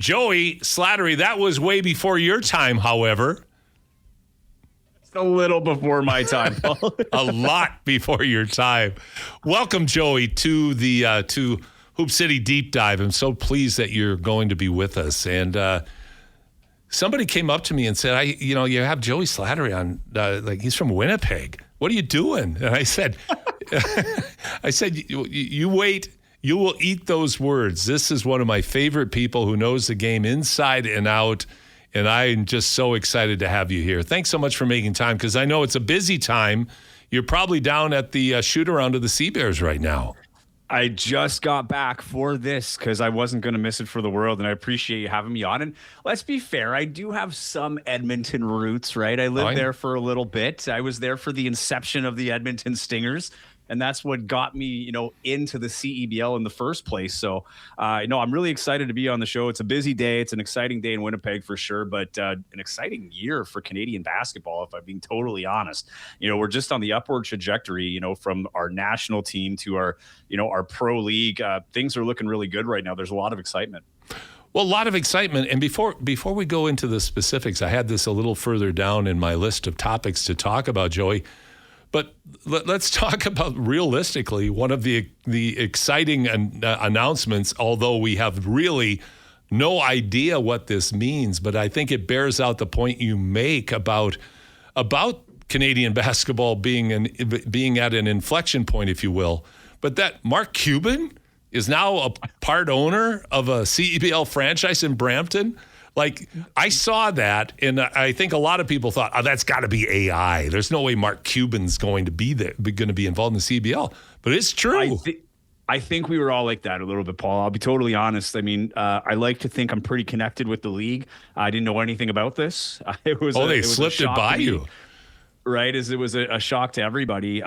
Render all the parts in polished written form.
Joey Slattery, that was way before your time, however. It's a little before my time, Paul. A lot before your time. Welcome, Joey, to the to Hoop City Deep Dive. I'm so pleased that you're going to be with us. And somebody came up to me and said, you have Joey Slattery on, like he's from Winnipeg. What are you doing? And I said, you wait. You will eat those words. This is one of my favorite people who knows the game inside and out, and I'm just so excited to have you here. Thanks so much for making time, because I know it's a busy time. You're probably down at the shoot-around of the Sea Bears right now. I just got back for this because I wasn't going to miss it for the world, and I appreciate you having me on. And let's be fair, I do have some Edmonton roots, right? I lived there for a little bit. I was there for the inception of the Edmonton Stingers. And that's what got me, into the CEBL in the first place. So, I'm really excited to be on the show. It's a busy day. It's an exciting day in Winnipeg for sure, but an exciting year for Canadian basketball, if I'm being totally honest. We're just on the upward trajectory, from our national team to our, our pro league. Things are looking really good right now. There's a lot of excitement. Well, a lot of excitement. And before we go into the specifics, I had this a little further down in my list of topics to talk about, Joey. But let's talk about realistically one of the exciting announcements, although we have really no idea what this means. But I think it bears out the point you make about Canadian basketball being at an inflection point, if you will. But that Mark Cuban is now a part owner of a CEBL franchise in Brampton. Like, I saw that, and I think a lot of people thought, that's got to be AI. There's no way Mark Cuban's going to be involved in the CBL. But it's true. I think we were all like that a little bit, Paul. I'll be totally honest. I mean, I like to think I'm pretty connected with the league. I didn't know anything about this. They slipped it by you. Right, as it was a shock to everybody.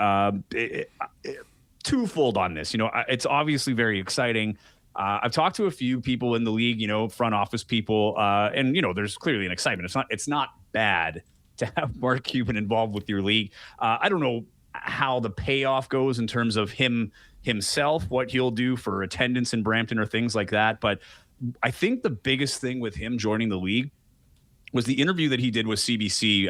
Twofold on this. It's obviously very exciting. I've talked to a few people in the league, front office people, and there's clearly an excitement. It's not bad to have Mark Cuban involved with your league. I don't know how the payoff goes in terms of himself, what he'll do for attendance in Brampton or things like that. But I think the biggest thing with him joining the league was the interview that he did with CBC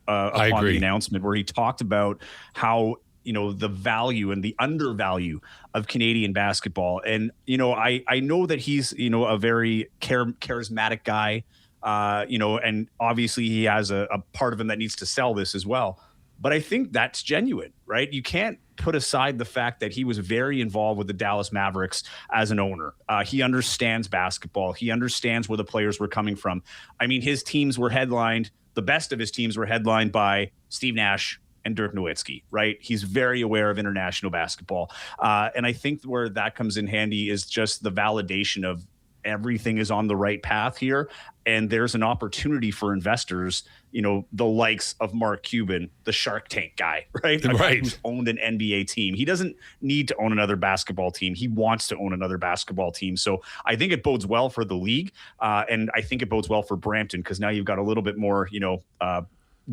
upon the announcement, where he talked about how the value and the undervalue of Canadian basketball. And, I know that he's, a very charismatic guy, and obviously he has a part of him that needs to sell this as well. But I think that's genuine, right? You can't put aside the fact that he was very involved with the Dallas Mavericks as an owner. He understands basketball. He understands where the players were coming from. I mean, the best of his teams were headlined by Steve Nash and Dirk Nowitzki, right? He's very aware of international basketball. And I think where that comes in handy is just the validation of everything is on the right path here. And there's an opportunity for investors, the likes of Mark Cuban, the Shark Tank guy, right? A guy who's owned an NBA team. He doesn't need to own another basketball team. He wants to own another basketball team. So I think it bodes well for the league. And I think it bodes well for Brampton, because now you've got a little bit more,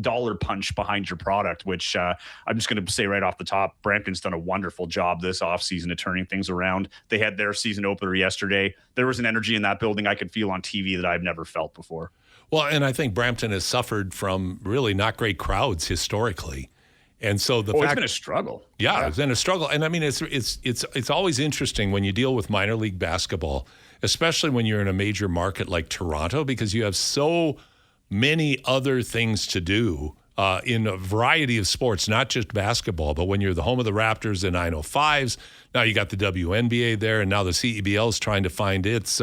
dollar punch behind your product, which I'm just going to say right off the top, Brampton's done a wonderful job this offseason of turning things around. They had their season opener yesterday. There was an energy in that building I could feel on TV that I've never felt before. Well, and I think Brampton has suffered from really not great crowds historically. And so it's been a struggle. Yeah, it's been a struggle. And I mean, it's always interesting when you deal with minor league basketball, especially when you're in a major market like Toronto, because you have so many other things to do in a variety of sports, not just basketball. But when you're the home of the Raptors and 905s, now you got the WNBA there, and now the CEBL is trying to find its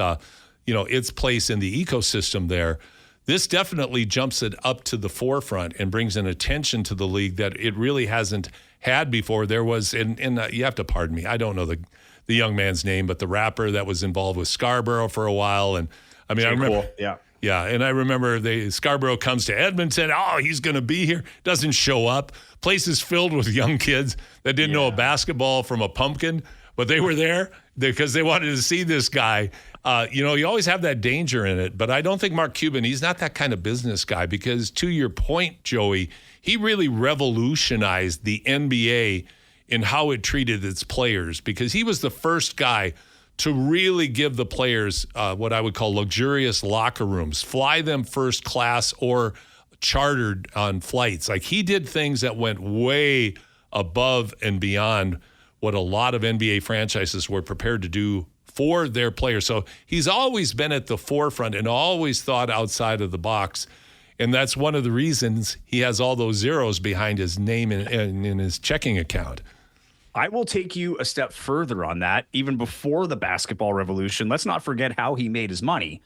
place in the ecosystem there. This definitely jumps it up to the forefront and brings an attention to the league that it really hasn't had before. There was, and you have to pardon me, I don't know the young man's name, but the rapper that was involved with Scarborough for a while, and I mean, I remember, cool. Yeah, and I remember Scarborough comes to Edmonton. Oh, he's going to be here. Doesn't show up. Place is filled with young kids that didn't know a basketball from a pumpkin, but they were there because they wanted to see this guy. You always have that danger in it, but I don't think Mark Cuban, he's not that kind of business guy, because to your point, Joey, he really revolutionized the NBA in how it treated its players, because he was the first guy to really give the players what I would call luxurious locker rooms, fly them first class or chartered on flights. Like, he did things that went way above and beyond what a lot of NBA franchises were prepared to do for their players. So he's always been at the forefront and always thought outside of the box. And that's one of the reasons he has all those zeros behind his name in his checking account. I will take you a step further on that. Even before the basketball revolution, let's not forget how he made his money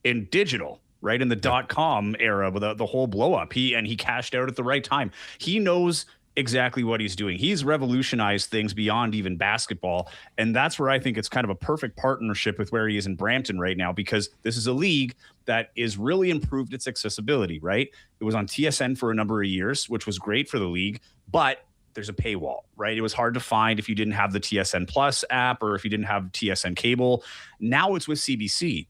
in digital, right? In the .com era with the whole blow up. He cashed out at the right time. He knows exactly what he's doing. He's revolutionized things beyond even basketball. And that's where I think it's kind of a perfect partnership with where he is in Brampton right now, because this is a league that is really improved its accessibility, right? It was on TSN for a number of years, which was great for the league, but there's a paywall, right? It was hard to find if you didn't have the TSN Plus app or if you didn't have TSN cable. Now it's with CBC.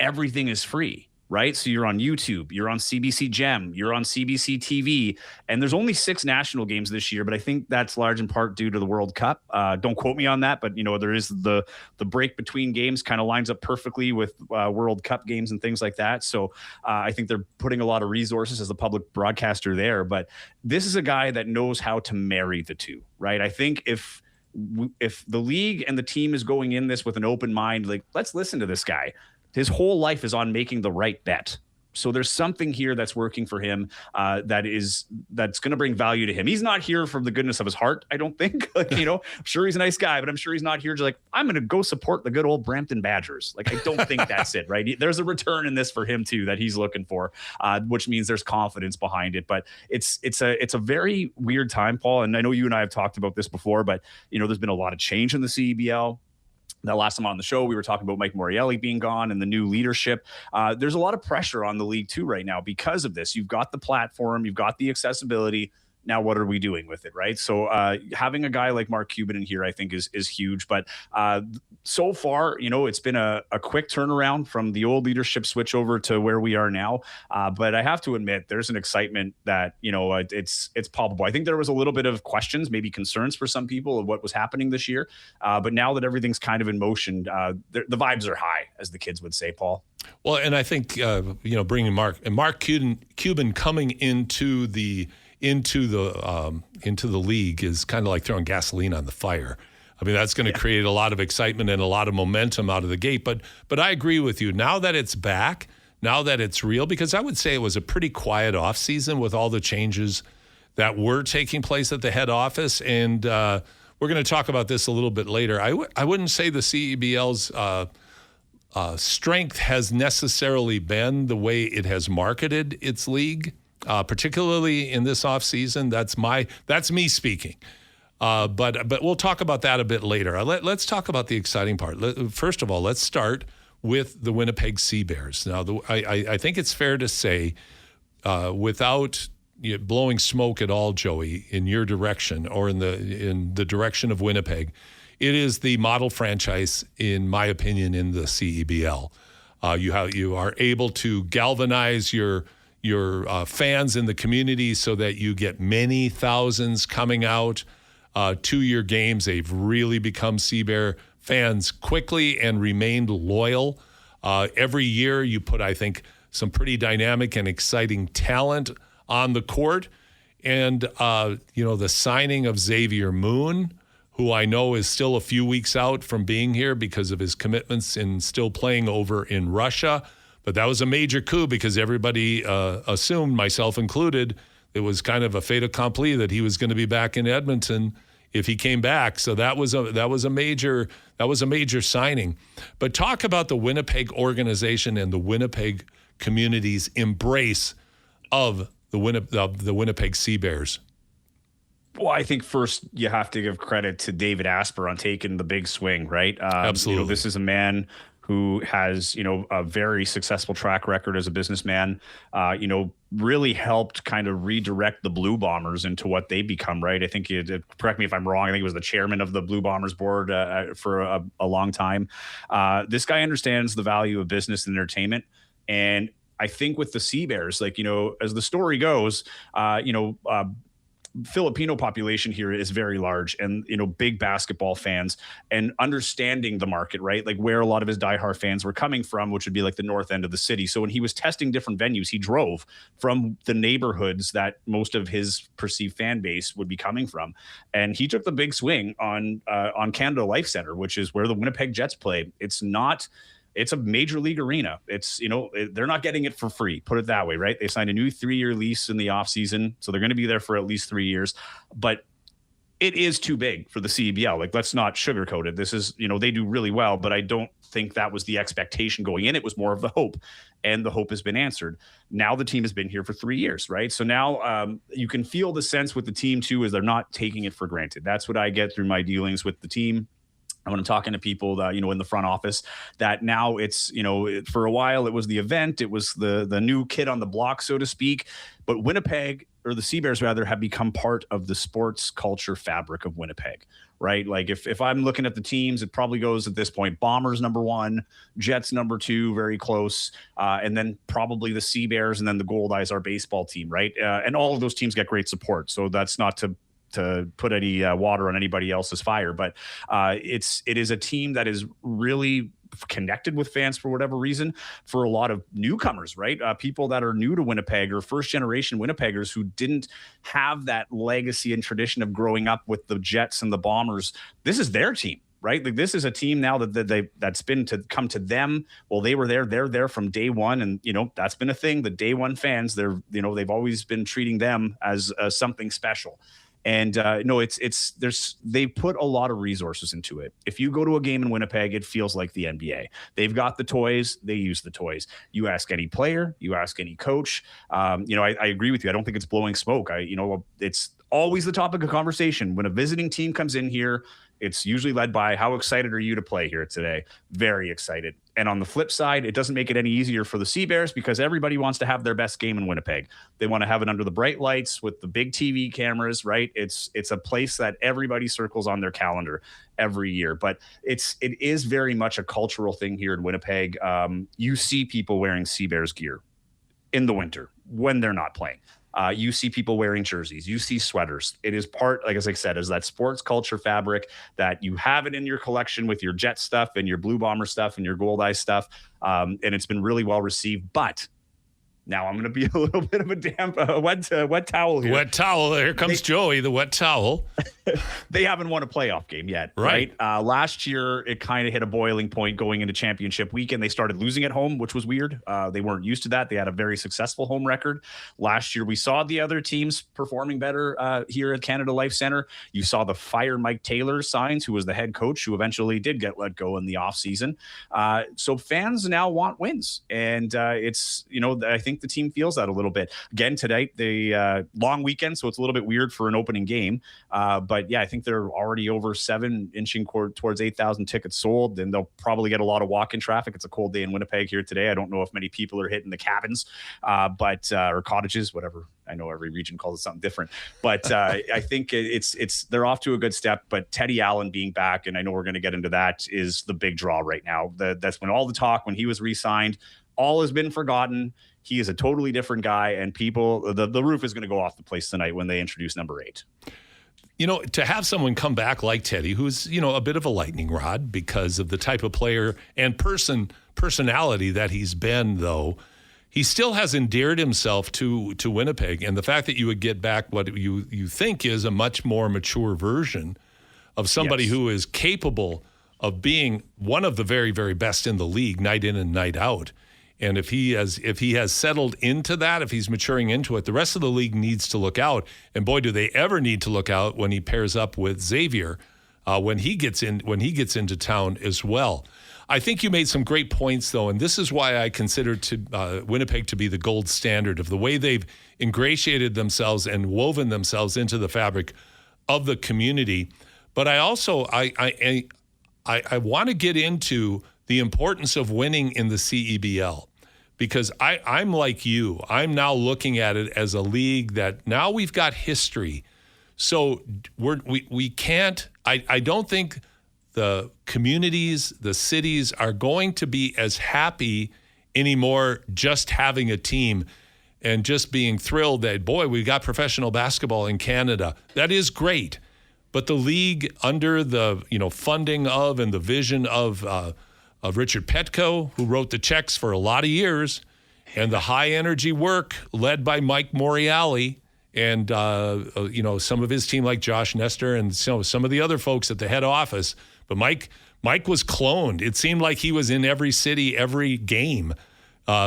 Everything is free, right? So you're on YouTube, you're on CBC Gem, you're on CBC TV, and there's only 6 national games this year, but I think that's large in part due to the World Cup. Don't quote me on that, but there is the break between games kind of lines up perfectly with World Cup games and things like that. So I think they're putting a lot of resources as the public broadcaster there, but this is a guy that knows how to marry the two, right? I think if the league and the team is going in this with an open mind, like, let's listen to this guy. His whole life is on making the right bet. So there's something here that's working for him that's going to bring value to him. He's not here from the goodness of his heart, I don't think. I'm sure he's a nice guy, but I'm sure he's not here just like, I'm going to go support the good old Brampton Badgers. Like, I don't think that's it, right? There's a return in this for him too that he's looking for, which means there's confidence behind it. But it's a very weird time, Paul. And I know you and I have talked about this before, but there's been a lot of change in the CEBL. That last time on the show, we were talking about Mike Morreale being gone and the new leadership. There's a lot of pressure on the league too right now because of this. You've got the platform, you've got the accessibility. Now, what are we doing with it, right? So having a guy like Mark Cuban in here, I think, is huge. But so far, it's been a quick turnaround from the old leadership switch over to where we are now. But I have to admit, there's an excitement that, it's palpable. I think there was a little bit of questions, maybe concerns for some people of what was happening this year. But now that everything's kind of in motion, the vibes are high, as the kids would say, Paul. Well, and I think, bringing Mark Cuban coming into the league is kind of like throwing gasoline on the fire. I mean, that's going to create a lot of excitement and a lot of momentum out of the gate. But I agree with you. Now that it's back, now that it's real, because I would say it was a pretty quiet off season with all the changes that were taking place at the head office. And we're going to talk about this a little bit later. I wouldn't say the CEBL's strength has necessarily been the way it has marketed its league. Particularly in this offseason. That's me speaking. But we'll talk about that a bit later. Let's talk about the exciting part. First of all, let's start with the Winnipeg CEBL. Now, I think it's fair to say, without blowing smoke at all, Joey, in your direction or in the direction of Winnipeg, it is the model franchise, in my opinion, in the CEBL. You are able to galvanize your fans in the community so that you get many thousands coming out to your games. They've really become CEBL fans quickly and remained loyal. Every year you put, I think, some pretty dynamic and exciting talent on the court. And, the signing of Xavier Moon, who I know is still a few weeks out from being here because of his commitments and still playing over in Russia. But that was a major coup because everybody assumed, myself included, it was kind of a fait accompli that he was going to be back in Edmonton if he came back. So that was a major signing. But talk about the Winnipeg organization and the Winnipeg community's embrace of the Winnipeg CEBL. Well, I think first you have to give credit to David Asper on taking the big swing, right? Absolutely. This is a man who has, a very successful track record as a businessman, really helped kind of redirect the Blue Bombers into what they become, right? I think, correct me if I'm wrong, I think he was the chairman of the Blue Bombers board for a long time. This guy understands the value of business and entertainment. And I think with the CEBL, as the story goes, Filipino population here is very large, and big basketball fans, and understanding the market, right? Like where a lot of his diehard fans were coming from, which would be like the north end of the city. So when he was testing different venues, he drove from the neighborhoods that most of his perceived fan base would be coming from, and he took the big swing on Canada Life Center, which is where the Winnipeg Jets play. It's a major league arena. It's, they're not getting it for free, put it that way, right? They signed a new 3-year lease in the offseason, so they're going to be there for at least 3 years. But it is too big for the CEBL. Like, let's not sugarcoat it. This is, they do really well, but I don't think that was the expectation going in. It was more of the hope, and the hope has been answered. Now the team has been here for 3 years, right? So now you can feel the sense with the team, too, is they're not taking it for granted. That's what I get through my dealings with the team. And when I'm talking to people that, in the front office, that now it's, for a while it was the event, it was the new kid on the block, so to speak. But Winnipeg, or the Seabears rather, have become part of the sports culture fabric of Winnipeg, right? Like if I'm looking at the teams, it probably goes at this point, Bombers number 1, Jets number 2, very close. And then probably the Seabears, and then the Gold Eyes, our baseball team, right? And all of those teams get great support. So that's not to put any water on anybody else's fire, but it is a team that is really connected with fans for whatever reason. For a lot of newcomers, right? People that are new to Winnipeg, or first generation Winnipeggers who didn't have that legacy and tradition of growing up with the Jets and the Bombers. This is their team, right? Like, this is a team now that's been to come to them. Well, they're there from day one, and that's been a thing. The day one fans, they've always been treating them as something special. And they put a lot of resources into it. If you go to a game in Winnipeg, it feels like the NBA. They've got the toys, they use the toys. You ask any player, you ask any coach. I agree with you. I don't think it's blowing smoke. It's always the topic of conversation when a visiting team comes in here. It's usually led by, how excited are you to play here today? Very excited. And on the flip side, it doesn't make it any easier for the Seabears, because everybody wants to have their best game in Winnipeg. They want to have it under the bright lights with the big TV cameras, right? It's a place that everybody circles on their calendar every year. But it is very much a cultural thing here in Winnipeg. You see people wearing Seabears gear in the winter when they're not playing. You see people wearing jerseys. You see sweaters. It is part, like as I said, is that sports culture fabric that you have it in your collection with your Jet stuff and your Blue Bomber stuff and your Gold Eye stuff. And it's been really well received. But now I'm going to be a little bit of a damp, wet towel here. Wet towel. Here comes Joey, the wet towel. They haven't won a playoff game yet, right? Last year, it kind of hit a boiling point going into championship weekend. They started losing at home, which was weird. They weren't used to that. They had a very successful home record. Last year, we saw the other teams performing better here at Canada Life Center. You saw the fire Mike Taylor signs, who was the head coach, who eventually did get let go in the offseason. So fans now want wins. And it's, I think the team feels that a little bit. Again, today, the long weekend, so it's a little bit weird for an opening game. But yeah, I think they're already over 7, inching towards 8,000 tickets sold, and they'll probably get a lot of walk-in traffic. It's a cold day in Winnipeg here today. I don't know if many people are hitting the cabins, or cottages, whatever. I know every region calls it something different, but I think they're off to a good step. But Teddy Allen being back, and I know we're going to get into that, is the big draw right now. That's when all the talk when he was re-signed, all has been forgotten. He is a totally different guy, and people, the roof is going to go off the place tonight when they introduce number 8. To have someone come back like Teddy, who's, a bit of a lightning rod because of the type of player and personality that he's been, though, he still has endeared himself to Winnipeg. And the fact that you would get back what you think is a much more mature version of somebody who is capable of being one of the very, very best in the league, night in and night out. And if he has settled into that, if he's maturing into it, the rest of the league needs to look out. And boy, do they ever need to look out when he pairs up with Xavier, when he gets into town as well. I think you made some great points, though, and this is why I consider Winnipeg to be the gold standard of the way they've ingratiated themselves and woven themselves into the fabric of the community. But I also I want to get into the importance of winning in the CEBL, because I'm like you. I'm now looking at it as a league that now we've got history. So we can't, I don't think the communities, the cities are going to be as happy anymore just having a team. and just being thrilled that, boy, we got professional basketball in Canada. That is great. But the league, under the funding of and the vision of Richard Petco, who wrote the checks for a lot of years, and the high energy work led by Mike Moriali and some of his team like Josh Nestor and some of the other folks at the head office. But Mike was cloned. It seemed like he was in every city, every game,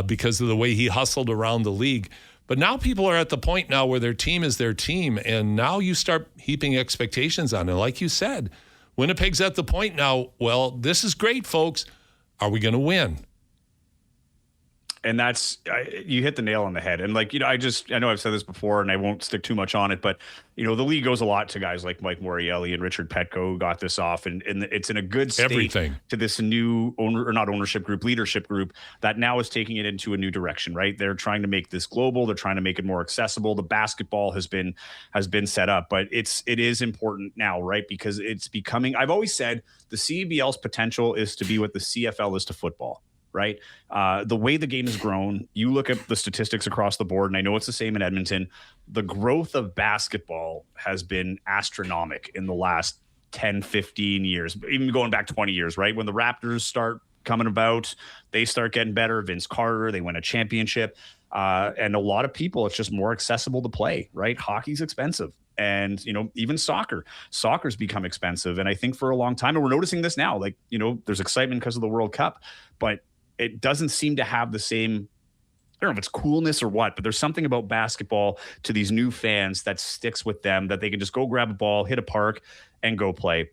because of the way he hustled around the league. But now people are at the point now where their team is their team, and now you start heaping expectations on it. Like you said, Winnipeg's at the point now, well, this is great, folks. Are we going to win? And you hit the nail on the head. And I know I've said this before and I won't stick too much on it, but the league owes a lot to guys like Mike Morielli and Richard Petco who got this off. And it's in a good state to this new leadership group that now is taking it into a new direction, right? They're trying to make this global. They're trying to make it more accessible. The basketball has been set up, but it is important now, right? Because it's becoming, I've always said the CEBL's potential is to be what the CFL is to football. Right. The way the game has grown, you look at the statistics across the board, and I know it's the same in Edmonton. The growth of basketball has been astronomical in the last 10, 15 years, even going back 20 years, right? When the Raptors start coming about, they start getting better. Vince Carter, they win a championship. And a lot of people, it's just more accessible to play, right? Hockey's expensive. And, even soccer's become expensive. And I think for a long time, and we're noticing this now, there's excitement because of the World Cup, but it doesn't seem to have the same, I don't know if it's coolness or what, but there's something about basketball to these new fans that sticks with them, that they can just go grab a ball, hit a park, and go play.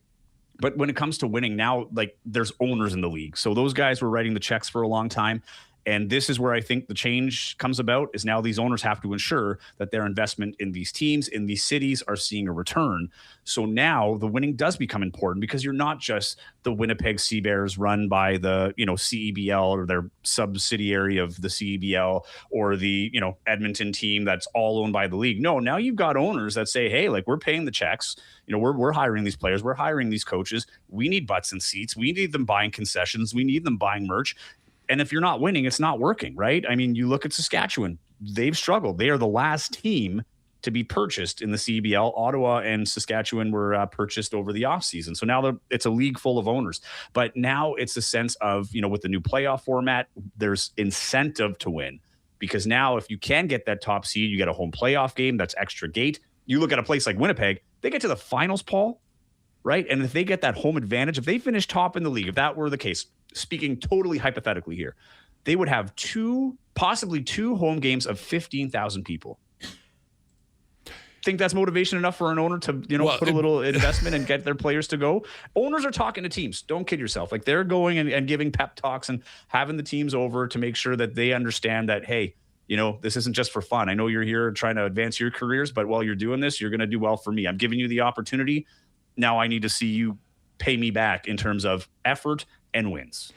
But when it comes to winning now, there's owners in the league. So those guys were writing the checks for a long time. And this is where I think the change comes about, is now these owners have to ensure that their investment in these teams, in these cities, are seeing a return. So now the winning does become important, because you're not just the Winnipeg Sea Bears run by the, CEBL or their subsidiary of the CEBL, or the, Edmonton team that's all owned by the league. No, now you've got owners that say, hey, we're paying the checks. We're hiring these players. We're hiring these coaches. We need butts in seats. We need them buying concessions. We need them buying merch. And if you're not winning, it's not working, right? I mean, you look at Saskatchewan. They've struggled. They are the last team to be purchased in the CEBL. Ottawa and Saskatchewan were purchased over the offseason. So now it's a league full of owners. But now it's a sense of, with the new playoff format, there's incentive to win. Because now if you can get that top seed, you get a home playoff game. That's extra gate. You look at a place like Winnipeg, they get to the finals, Paul, right? And if they get that home advantage, if they finish top in the league, if that were the case, speaking totally hypothetically here, they would have possibly two home games of 15,000 people. Think that's motivation enough for an owner to, put a little investment and get their players to go? Owners are talking to teams. Don't kid yourself. They're going and giving pep talks and having the teams over to make sure that they understand that, hey, this isn't just for fun. I know you're here trying to advance your careers, but while you're doing this, you're going to do well for me. I'm giving you the opportunity. Now I need to see you pay me back in terms of effort and wins.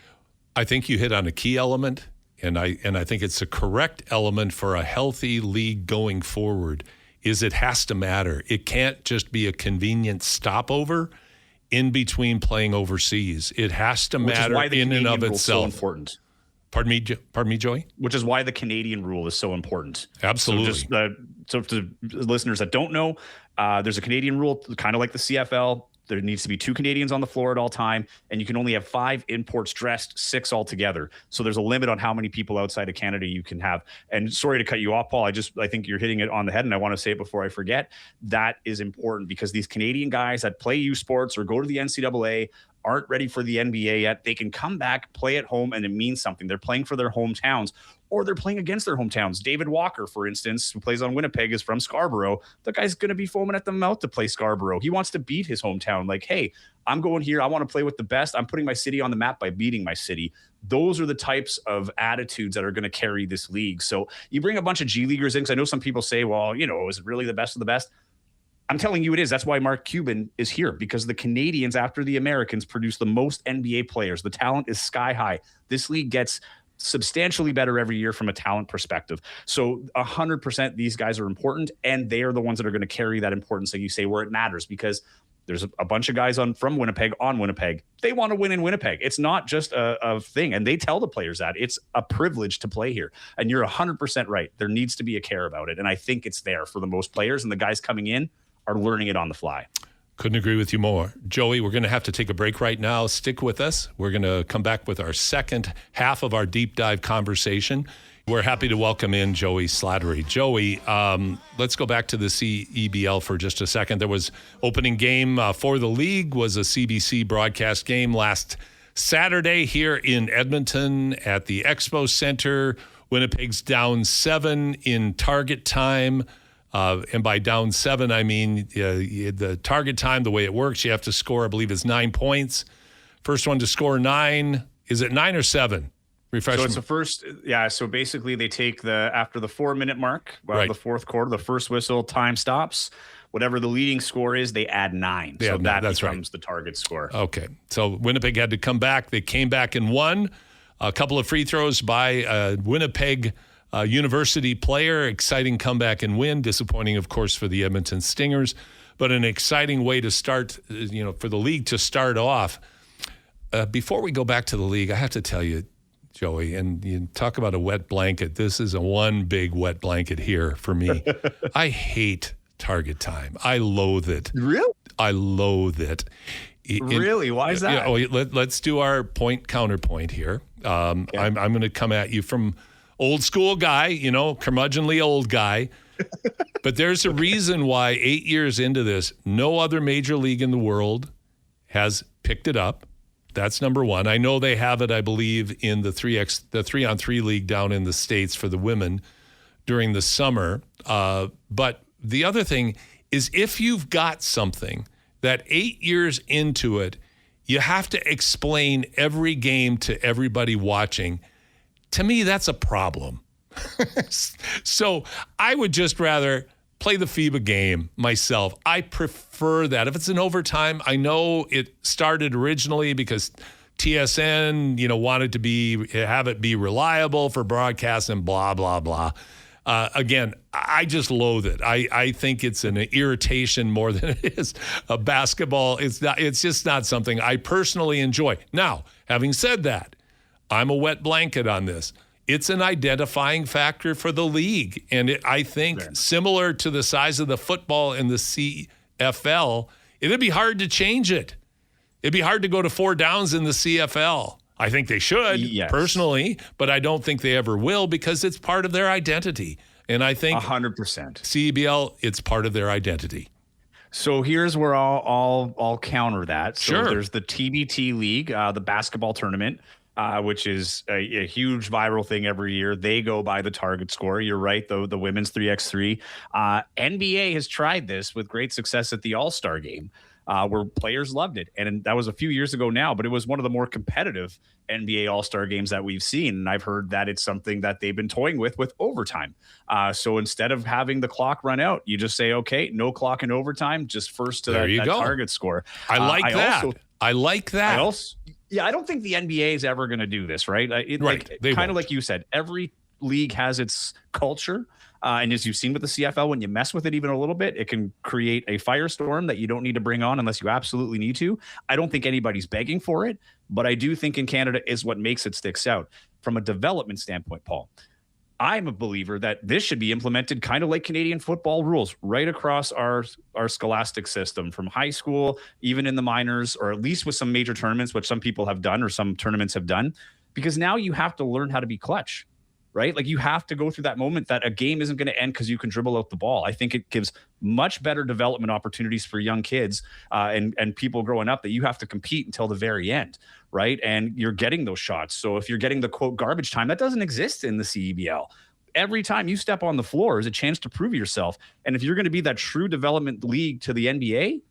I think you hit on a key element, and I think it's a correct element for a healthy league going forward, is it has to matter. It can't just be a convenient stopover in between playing overseas. It has to matter in and of itself. So important. Pardon me, Joey? Which is why the Canadian rule is so important. Absolutely. So to listeners that don't know, there's a Canadian rule, kind of like the CFL. There needs to be 2 Canadians on the floor at all time, and you can only have 5 imports dressed, 6 altogether. So there's a limit on how many people outside of Canada you can have. And sorry to cut you off, Paul. I think you're hitting it on the head, and I want to say it before I forget. That is important, because these Canadian guys that play U Sports or go to the NCAA aren't ready for the NBA yet. They can come back, play at home, and it means something. They're playing for their hometowns, or they're playing against their hometowns. David Walker, for instance, who plays on Winnipeg, is from Scarborough. The guy's going to be foaming at the mouth to play Scarborough. He wants to beat his hometown. Hey, I'm going here. I want to play with the best. I'm putting my city on the map by beating my city. Those are the types of attitudes that are going to carry this league. So you bring a bunch of G Leaguers in, because I know some people say, well, is it really the best of the best? I'm telling you it is. That's why Mark Cuban is here, because the Canadians, after the Americans, produce the most NBA players. The talent is sky high. This league gets substantially better every year from a talent perspective. So 100% these guys are important, and they are the ones that are going to carry that importance, like you say, where it matters. Because There's a bunch of guys from Winnipeg on Winnipeg. They want to win in Winnipeg. It's not just a thing. And they tell the players that it's a privilege to play here. And you're 100% right. There needs to be a care about it. And I think it's there for the most players. And the guys coming in are learning it on the fly. Couldn't agree with you more. Joey, we're going to have to take a break right now. Stick with us. We're going to come back with our second half of our deep dive conversation. We're happy to welcome in Joey Slattery. Joey, let's go back to the CEBL for just a second. There was opening game for the league, was a CBC broadcast game last Saturday here in Edmonton at the Expo Center. Winnipeg's down 7 in target time. And by down 7, I mean the target time, the way it works, you have to score, I believe, is 9 points. First one to score 9. Is it 9 or 7? Refresh. So it's the first, so basically they take after the 4-minute mark, right. The fourth quarter, the first whistle, time stops. Whatever the leading score is, they add 9. So that becomes right. The target score. Okay. So Winnipeg had to come back. They came back and won. A couple of free throws by Winnipeg University player. Exciting comeback and win. Disappointing, of course, for the Edmonton Stingers, but an exciting way to start, for the league to start off. Before we go back to the league, I have to tell you, Joey, and you talk about a wet blanket. This is one big wet blanket here for me. I hate target time. I loathe it. Really? I loathe it. Really? Why is that? Let's do our counterpoint here. I'm going to come at you from old school guy, curmudgeonly old guy. But there's a reason why 8 years into this, no other major league in the world has picked it up. That's number one. I know they have it, I believe, in the 3-on-3 league down in the States for the women during the summer. But the other thing is, if you've got something that 8 years into it, you have to explain every game to everybody watching. To me, that's a problem. So I would just rather play the FIBA game myself. I prefer that. If it's an overtime, I know it started originally because TSN, wanted to have it be reliable for broadcast and blah, blah, blah. Again, I just loathe it. I think it's an irritation more than it is a basketball. It's just not something I personally enjoy. Now, having said that, I'm a wet blanket on this. It's an identifying factor for the league. And I think similar to the size of the football in the CFL, it'd be hard to change it. It'd be hard to go to 4 downs in the CFL. I think they should, personally, but I don't think they ever will because it's part of their identity. And I think 100%. CEBL, it's part of their identity. So here's where I'll counter that. So sure. There's the TBT League, the basketball tournament. Which is a huge viral thing every year. They go by the target score. You're right, though, the women's 3x3. NBA has tried this with great success at the All-Star game, where players loved it. And that was a few years ago now, but it was one of the more competitive NBA All-Star games that we've seen. And I've heard that it's something that they've been toying with overtime. So instead of having the clock run out, you just say, okay, no clock in overtime, just first to that target score. I like that. I like that. I don't think the NBA is ever going to do this, right? Kind of like you said, every league has its culture. And as you've seen with the CFL, when you mess with it even a little bit, it can create a firestorm that you don't need to bring on unless you absolutely need to. I don't think anybody's begging for it, but I do think in Canada is what makes it sticks out. From a development standpoint, Paul, I'm a believer that this should be implemented kind of like Canadian football rules right across our scholastic system, from high school, even in the minors, or at least with some major tournaments, which some people have done or some tournaments have done, because now you have to learn how to be clutch, right? Like you have to go through that moment that a game isn't going to end because you can dribble out the ball. I think it gives much better development opportunities for young kids and people growing up, that you have to compete until the very end, right? And you're getting those shots. So if you're getting the quote garbage time, that doesn't exist in the CEBL. Every time you step on the floor is a chance to prove yourself. And if you're going to be that true development league to the NBA,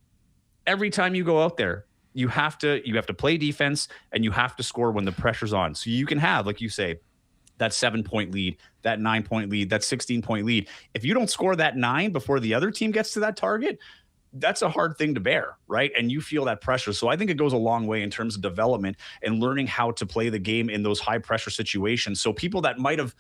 every time you go out there, you have to play defense and you have to score when the pressure's on. So you can have, like you say, that 7-point lead, that 9-point lead, that 16-point lead. If you don't score that 9 before the other team gets to that target, that's a hard thing to bear, right? And you feel that pressure. So I think it goes a long way in terms of development and learning how to play the game in those high pressure situations. So people that might have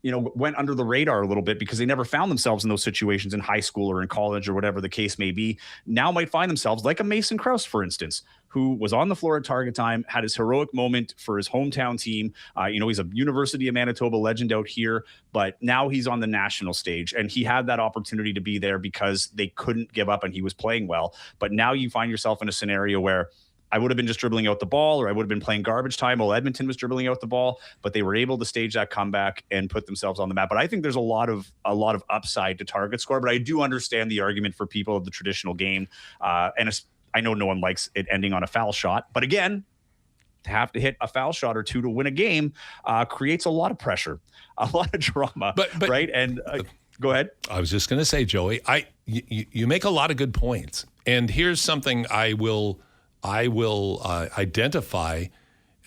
went under the radar a little bit because they never found themselves in those situations in high school or in college or whatever the case may be, now might find themselves like a Mason Krause, for instance, who was on the floor at target time, had his heroic moment for his hometown team. He's a University of Manitoba legend out here, but now he's on the national stage, and he had that opportunity to be there because they couldn't give up and he was playing well. But now you find yourself in a scenario where I would have been just dribbling out the ball, or I would have been playing garbage time while Edmonton was dribbling out the ball, but they were able to stage that comeback and put themselves on the map. But I think there's a lot of upside to target score, but I do understand the argument for people of the traditional game. And I know no one likes it ending on a foul shot, but again, to have to hit a foul shot or two to win a game creates a lot of pressure, a lot of drama, but right? And go ahead. I was just going to say, Joey, you make a lot of good points. And here's something I will identify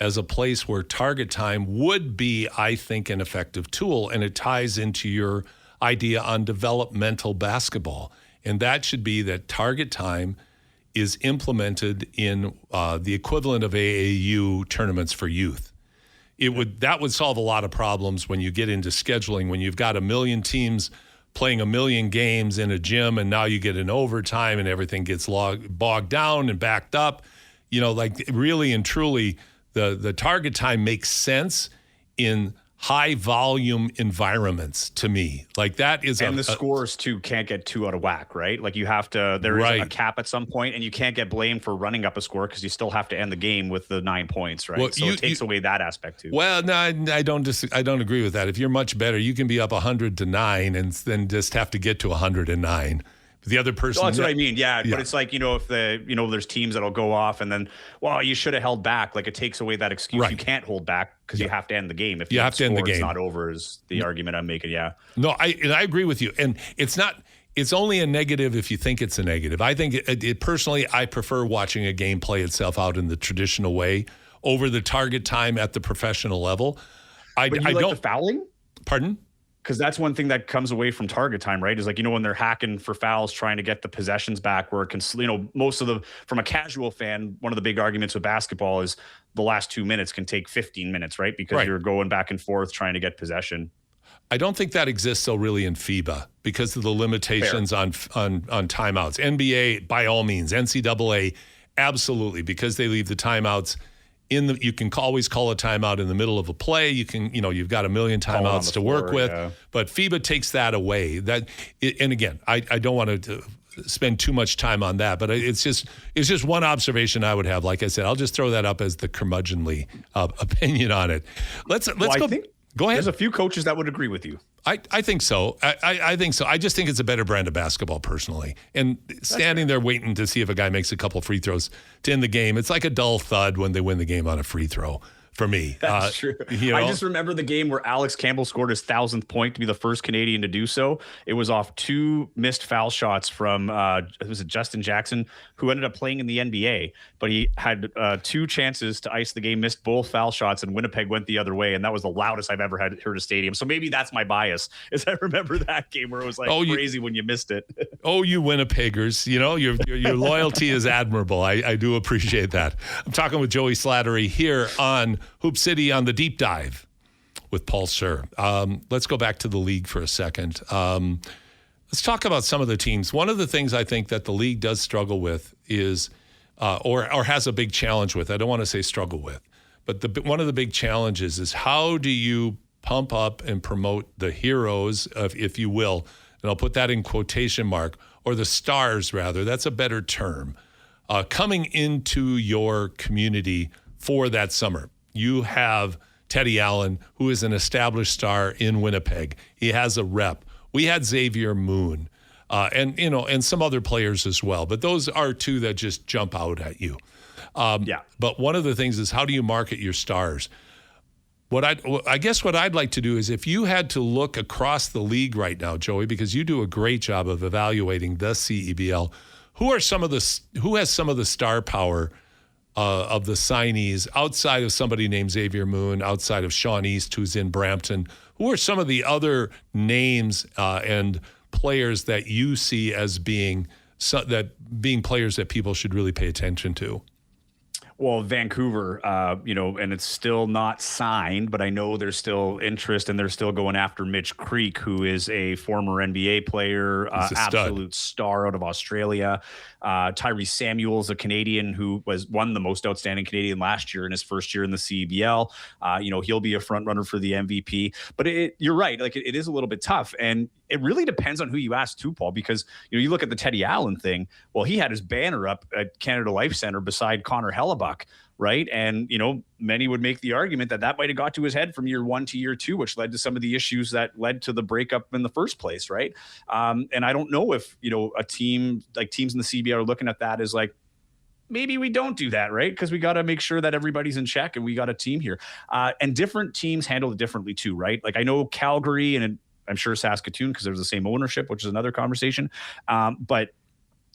as a place where target time would be, I think, an effective tool, and it ties into your idea on developmental basketball. And that should be that target time is implemented in the equivalent of AAU tournaments for youth. That would solve a lot of problems when you get into scheduling, when you've got a million teams playing a million games in a gym, and now you get an overtime and everything gets bogged down and backed up. Really and truly, the target time makes sense in high volume environments to me. Like that is, and the scores too can't get too out of whack, right? Like you have to, there is a cap at some point, and you can't get blamed for running up a score because you still have to end the game with the 9 points, right? Well, so it takes away that aspect too. Well, no, I don't agree with that. If you're much better, you can be up 100-9 and then just have to get to 109. The other person. Well, that's what I mean. Yeah. But it's like, if there's teams that'll go off and then, well, you should have held back. Like it takes away that excuse. Right. You can't hold back because you have to end the game. If you have to end the game, it's not over is the argument I'm making. Yeah. No, I agree with you. And it's only a negative if you think it's a negative. I think personally, I prefer watching a game play itself out in the traditional way over the target time at the professional level. But you like the fouling? Pardon? Because that's one thing that comes away from target time, right? Is like, when they're hacking for fouls, trying to get the possessions back where it can, from a casual fan, one of the big arguments with basketball is the last 2 minutes can take 15 minutes, right? Because you're going back and forth trying to get possession. I don't think that exists so really in FIBA because of the limitations on timeouts. NBA, by all means. NCAA, absolutely, because they leave the timeouts you can always call a timeout in the middle of a play. You can, you've got a million timeouts to work with, but FIBA takes that away. And again, I don't want to spend too much time on that, but it's just one observation I would have. Like I said, I'll just throw that up as the curmudgeonly opinion on it. Let's go. Go ahead. There's a few coaches that would agree with you. I think so. I think so. I just think it's a better brand of basketball personally. And standing there waiting to see if a guy makes a couple free throws to end the game, it's like a dull thud when they win the game on a free throw. For me, that's true. I just remember the game where Alex Campbell scored his 1,000th point to be the first Canadian to do so. It was off 2 missed foul shots from was it Justin Jackson, who ended up playing in the NBA, but he had 2 chances to ice the game, missed both foul shots, and Winnipeg went the other way, and that was the loudest I've ever heard a stadium. So maybe that's my bias, is I remember that game where it was crazy when you missed it. You Winnipeggers, your loyalty is admirable. I do appreciate that. I'm talking with Joey Slattery here on Hoop City on the Deep Dive with Paul Sir. Let's go back to the league for a second. Let's talk about some of the teams. One of the things I think that the league does struggle with is, or has a big challenge with, I don't want to say struggle with, but one of the big challenges is how do you pump up and promote the heroes, if you will, and I'll put that in quotation mark, or the stars rather, that's a better term, coming into your community for that summer. You have Teddy Allen, who is an established star in Winnipeg. He has a rep. We had Xavier Moon, and some other players as well. But those are 2 that just jump out at you. But one of the things is, how do you market your stars? I guess what I'd like to do is, if you had to look across the league right now, Joey, because you do a great job of evaluating the CEBL, who has some of the star power of the signees outside of somebody named Xavier Moon, outside of Sean East, who's in Brampton? Who are some of the other names and players that you see as being players that people should really pay attention to? Well, Vancouver, and it's still not signed, but I know there's still interest and they're still going after Mitch Creek, who is a former NBA player, He's a stud. absolute star out of Australia. Tyrese Samuels, a Canadian who won the most outstanding Canadian last year in his first year in the CEBL. He'll be a front runner for the MVP. But you're right, like it is a little bit tough, and it really depends on who you ask too, Paul. Because you look at the Teddy Allen thing. Well, he had his banner up at Canada Life Centre beside Connor Hellebuck, right? And many would make the argument that might have got to his head from year 1 to year 2, which led to some of the issues that led to the breakup in the first place, right? And I don't know if a team like teams in the CBA are looking at that as like, maybe we don't do that, right? Because we got to make sure that everybody's in check and we got a team here. And different teams handle it differently too, right? Like I know Calgary and I'm sure Saskatoon, because there's the same ownership, which is another conversation. But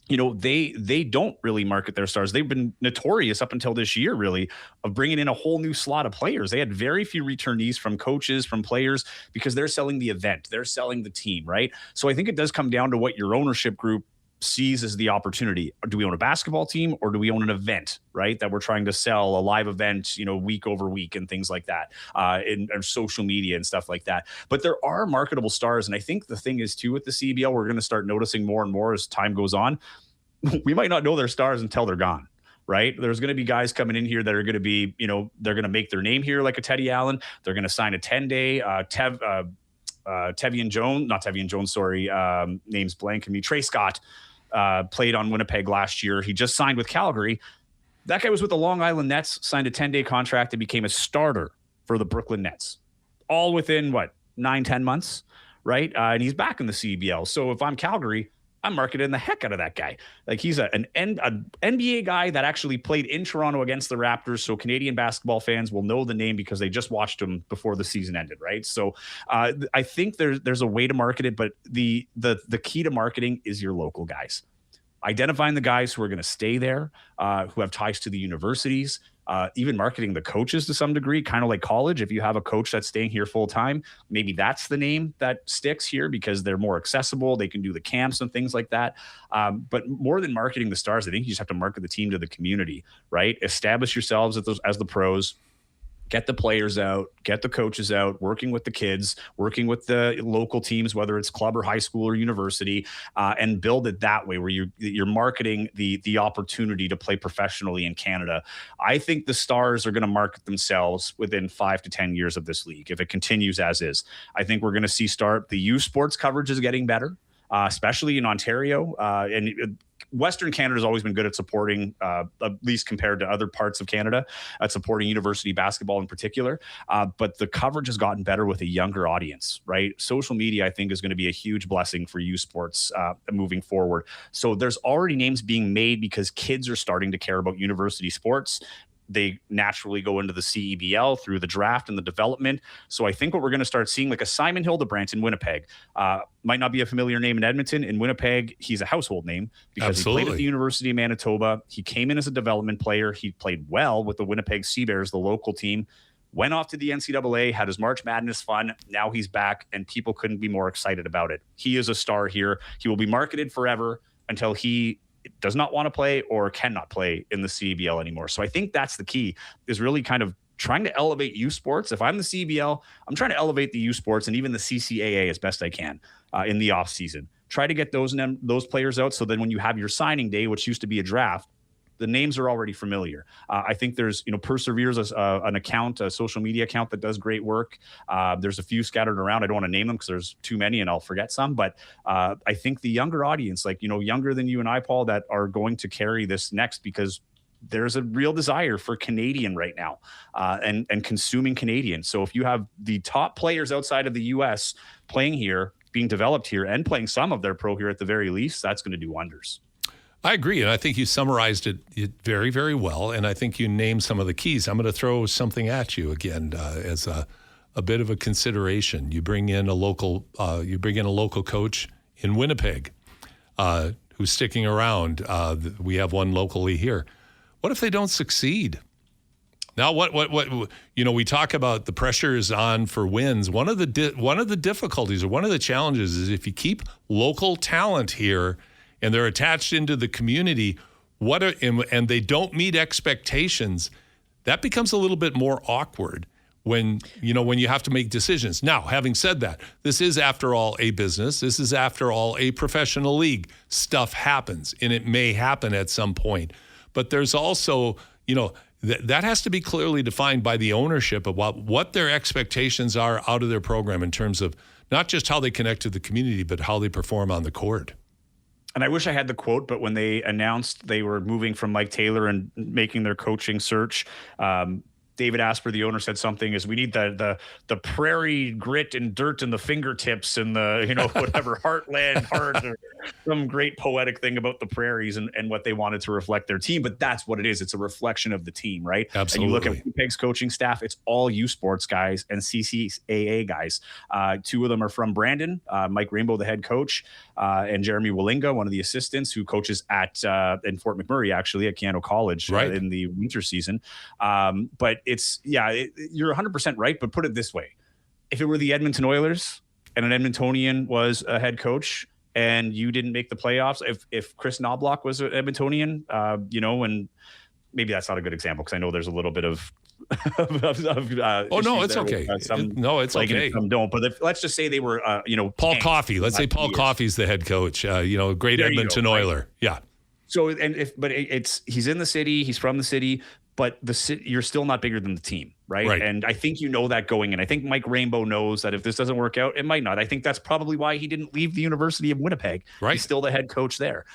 they don't really market their stars. They've been notorious up until this year, really, of bringing in a whole new slot of players. They had very few returnees from coaches, from players, because they're selling the event. They're selling the team, right? So I think it does come down to what your ownership group sees as the opportunity. Do we own a basketball team or do we own an event, right? That we're trying to sell a live event, week over week and things like that, in social media and stuff like that. But there are marketable stars. And I think the thing is too, with the CBL, we're going to start noticing more and more as time goes on. We might not know their stars until they're gone. Right. There's going to be guys coming in here that are going to be, they're going to make their name here like a Teddy Allen. They're going to sign a 10-day Tevian Jones, not Tevian Jones, sorry. Name's blanking me. Trey Scott played on Winnipeg last year. He just signed with Calgary. That guy was with the Long Island Nets, signed a 10-day contract and became a starter for the Brooklyn Nets. All within 9-10 months. Right. And he's back in the CEBL. So if I'm Calgary, I'm marketing the heck out of that guy. Like he's an NBA guy that actually played in Toronto against the Raptors. So Canadian basketball fans will know the name because they just watched him before the season ended, right? So I think there's a way to market it, but the key to marketing is your local guys. Identifying the guys who are going to stay there, who have ties to the universities, even marketing the coaches to some degree, kind of like college. If you have a coach that's staying here full time, maybe that's the name that sticks here because they're more accessible. They can do the camps and things like that. But more than marketing the stars, I think you just have to market the team to the community, right? Establish yourselves as the pros. Get the players out, get the coaches out, working with the kids, working with the local teams, whether it's club or high school or university, and build it that way where you're marketing the opportunity to play professionally in Canada. I think the Stars are going to market themselves within 5 to 10 years of this league if it continues as is. I think we're going to see the youth sports coverage is getting better, especially in Ontario. And Western Canada has always been good at supporting, at least compared to other parts of Canada, at supporting university basketball in particular. But the coverage has gotten better with a younger audience, right? Social media, I think, is going to be a huge blessing for youth sports moving forward. So there's already names being made because kids are starting to care about university sports. They naturally go into the CEBL through the draft and the development. So I think what we're going to start seeing, like a Simon Hildebrandt in Winnipeg, might not be a familiar name in Edmonton. In Winnipeg, he's a household name because He played at the University of Manitoba. He came in as a development player. He played well with the Winnipeg Sea Bears, the local team. Went off to the NCAA, had his March Madness fun. Now he's back, and people couldn't be more excited about it. He is a star here. He will be marketed forever until he does not want to play or cannot play in the CEBL anymore. So I think that's the key, is really kind of trying to elevate youth sports. If I'm the CEBL, I'm trying to elevate the youth sports and even the CCAA as best I can in the off season. Try to get those players out so then when you have your signing day, which used to be a draft, the names are already familiar. I think there's, Persevere's an account, a social media account that does great work. There's a few scattered around. I don't want to name them because there's too many and I'll forget some. But I think the younger audience, younger than you and I, Paul, that are going to carry this next because there's a real desire for Canadian right now and consuming Canadian. So if you have the top players outside of the U.S. playing here, being developed here, and playing some of their pro here at the very least, that's going to do wonders. I agree, and I think you summarized it very, very well, and I think you named some of the keys. I'm going to throw something at you again as a bit of a consideration. You bring in a local coach in Winnipeg who's sticking around. We have one locally here. What if they don't succeed? Now, what we talk about the pressure is on for wins. One of the difficulties or one of the challenges is if you keep local talent here and they're attached into the community, and they don't meet expectations, that becomes a little bit more awkward when you have to make decisions. Now, having said that, this is, after all, a business. This is, after all, a professional league. Stuff happens, and it may happen at some point. But there's also, that has to be clearly defined by the ownership of what their expectations are out of their program in terms of not just how they connect to the community, but how they perform on the court. And I wish I had the quote, but when they announced they were moving from Mike Taylor and making their coaching search, David Asper, the owner, said something is, we need the prairie grit and dirt and the fingertips and the, whatever, heartland heart, or some great poetic thing about the prairies and what they wanted to reflect their team. But that's what it is. It's a reflection of the team, right? Absolutely. And you look at Winnipeg's coaching staff, it's all U Sports guys and CCAA guys. Two of them are from Brandon, Mike Rainbow, the head coach, and Jeremy Wallinga, one of the assistants, who coaches in Fort McMurray, actually, at Keano College, right, in the winter season. But you're 100% right. But put it this way: if it were the Edmonton Oilers and an Edmontonian was a head coach and you didn't make the playoffs, if Chris Knobloch was an Edmontonian, and maybe that's not a good example because I know there's a little bit of no, it's okay. It's okay. Some don't. But let's just say they were, Paul Coffey. Let's say Paul Coffey's the head coach. Great Edmonton Oiler. Right? Yeah. So, he's in the city. He's from the city. But you're still not bigger than the team, right? And I think that going in. I think Mike Rainbow knows that if this doesn't work out, it might not. I think that's probably why he didn't leave the University of Winnipeg. Right. He's still the head coach there.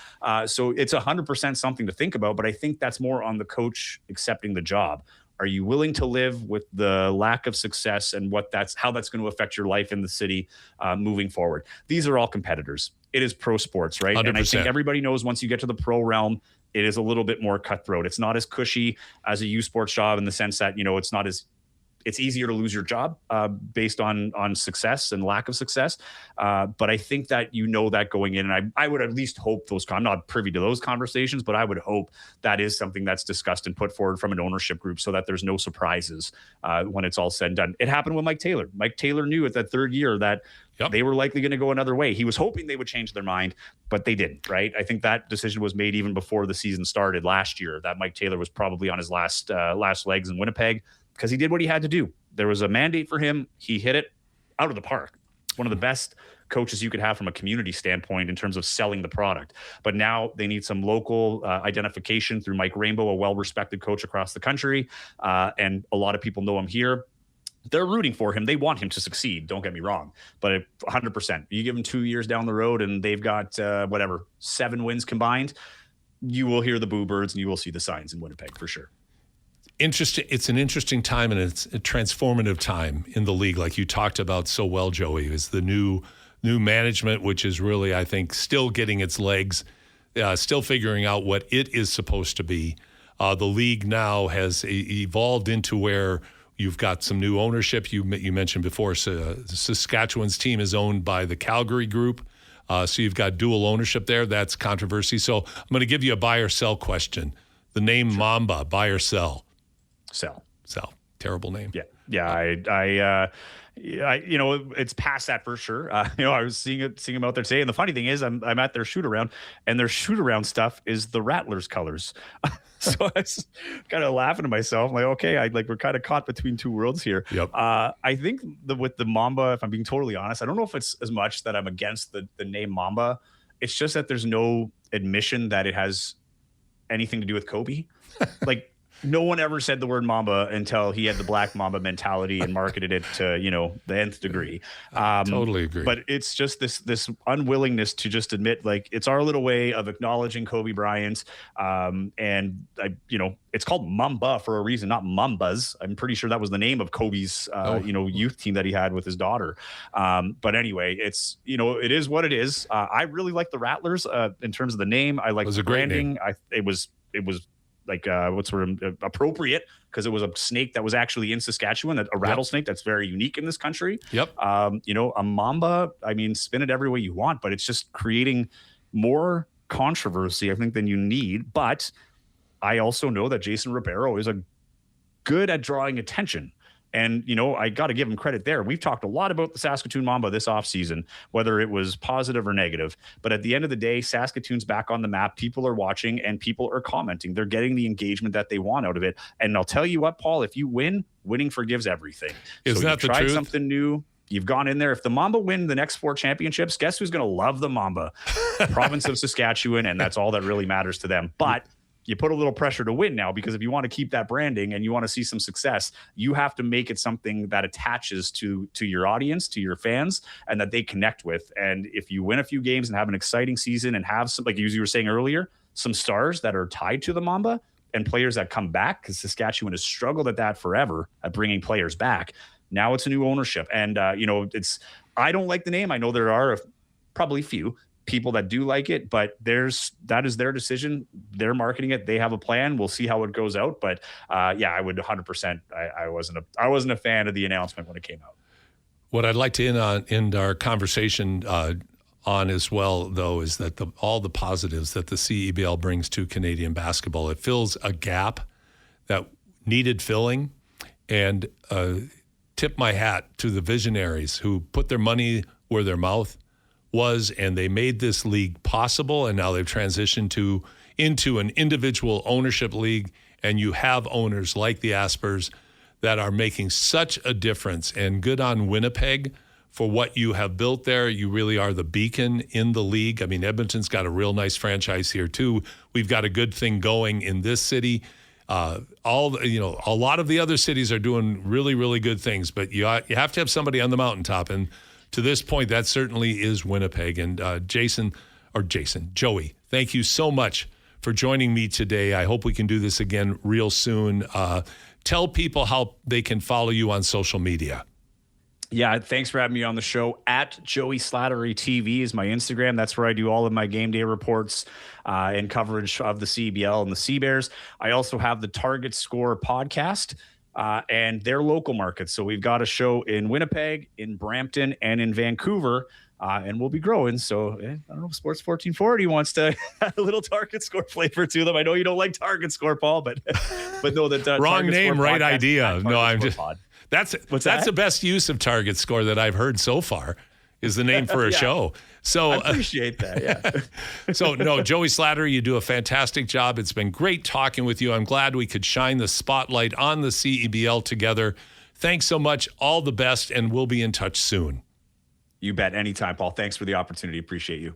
So it's 100% something to think about. But I think that's more on the coach accepting the job. Are you willing to live with the lack of success and how that's going to affect your life in the city moving forward? These are all competitors. It is pro sports, right? 100%. And I think everybody knows once you get to the pro realm, it is a little bit more cutthroat. It's not as cushy as a U Sports job in the sense that, it's easier to lose your job based on success and lack of success. But I think that that going in, and I would at least hope I'm not privy to those conversations, but I would hope that is something that's discussed and put forward from an ownership group so that there's no surprises when it's all said and done. It happened with Mike Taylor. Mike Taylor knew at that third year that they were likely going to go another way. He was hoping they would change their mind, but they didn't, right? I think that decision was made even before the season started last year, that Mike Taylor was probably on his last legs in Winnipeg, because he did what he had to do. There was a mandate for him. He hit it out of the park. One of the best coaches you could have from a community standpoint in terms of selling the product. But now they need some local identification through Mike Rainbow, a well-respected coach across the country. And a lot of people know him here. They're rooting for him. They want him to succeed. Don't get me wrong. But 100%, you give him 2 years down the road and they've got 7 wins combined, you will hear the boo birds and you will see the signs in Winnipeg for sure. Interesting. It's an interesting time, and it's a transformative time in the league, like you talked about so well, Joey. Is the new management, which is really, I think, still getting its legs, still figuring out what it is supposed to be. The league now has evolved into where you've got some new ownership. You mentioned before, Saskatchewan's team is owned by the Calgary group, so you've got dual ownership there. That's controversy. So I'm going to give you a buy or sell question. The name Mamba, buy or sell? Sell. Terrible name. Yeah. It's past that for sure. I was seeing him out there today, and the funny thing is, I'm at their shoot around, and their shoot around stuff is the Rattlers colors. So I was kind of laughing to myself, like, okay, we're kind of caught between two worlds here. Yep. I think with the Mamba, if I'm being totally honest, I don't know if it's as much that I'm against the name Mamba. It's just that there's no admission that it has anything to do with Kobe. No one ever said the word Mamba until he had the Black Mamba mentality and marketed it to, the nth degree. Totally agree. But it's just this unwillingness to just admit, it's our little way of acknowledging Kobe Bryant. It's called Mamba for a reason, not Mambas. I'm pretty sure that was the name of Kobe's, youth team that he had with his daughter. But anyway, it's, it is what it is. I really like the Rattlers in terms of the name. I like the branding. It was appropriate because it was a snake that was actually in Saskatchewan, a rattlesnake that's very unique in this country. Yep. A Mamba, spin it every way you want, but it's just creating more controversy, I think, than you need. But I also know that Jason Ribeiro is good at drawing attention. And, I got to give them credit there. We've talked a lot about the Saskatoon Mamba this offseason, whether it was positive or negative. But at the end of the day, Saskatoon's back on the map. People are watching and people are commenting. They're getting the engagement that they want out of it. And I'll tell you what, Paul, if you win, winning forgives everything. Isn't that the truth? Tried something new. You've gone in there. If the Mamba win the next 4 championships, guess who's going to love the Mamba? Province of Saskatchewan, and that's all that really matters to them. But you put a little pressure to win now, because if you want to keep that branding and you want to see some success, you have to make it something that attaches to your audience, to your fans, and that they connect with. And if you win a few games and have an exciting season and have some, like you were saying earlier, some stars that are tied to the Mamba and players that come back, because Saskatchewan has struggled at that forever, at bringing players back. Now it's a new ownership. And, I don't like the name. I know there are probably few people that do like it, but that is their decision. They're marketing it. They have a plan. We'll see how it goes out. But I would 100%. I wasn't a fan of the announcement when it came out. What I'd like to end our conversation on as well, though, is that all the positives that the CEBL brings to Canadian basketball, it fills a gap that needed filling. And tip my hat to the visionaries who put their money where their mouth was, and they made this league possible. And now they've transitioned into an individual ownership league, and you have owners like the Aspers that are making such a difference. And good on Winnipeg for what you have built there. You really are the beacon in the league. I mean, Edmonton's got a real nice franchise here too. We've got a good thing going in this city. A lot of the other cities are doing really, really good things, but you have to have somebody on the mountaintop. And to this point, that certainly is Winnipeg. And Joey, thank you so much for joining me today. I hope we can do this again real soon. Tell people how they can follow you on social media. Yeah, thanks for having me on the show. At Joey Slattery TV is my Instagram. That's where I do all of my game day reports and coverage of the CEBL and the Sea Bears. I also have the Target Score podcast and their local markets. So we've got a show in Winnipeg, in Brampton, and in Vancouver. And we'll be growing. So I don't know if Sports 1440 wants to add a little Target Score flavor to them. I know you don't like Target Score, Paul, but no, that wrong Target name, Score right podcast, idea. No, I'm just pod. That's the best use of Target Score that I've heard so far, is the name for a show. So I appreciate that. Yeah. So no, Joey Slattery, you do a fantastic job. It's been great talking with you. I'm glad we could shine the spotlight on the CEBL together. Thanks so much. All the best, and we'll be in touch soon. You bet. Anytime, Paul. Thanks for the opportunity. Appreciate you.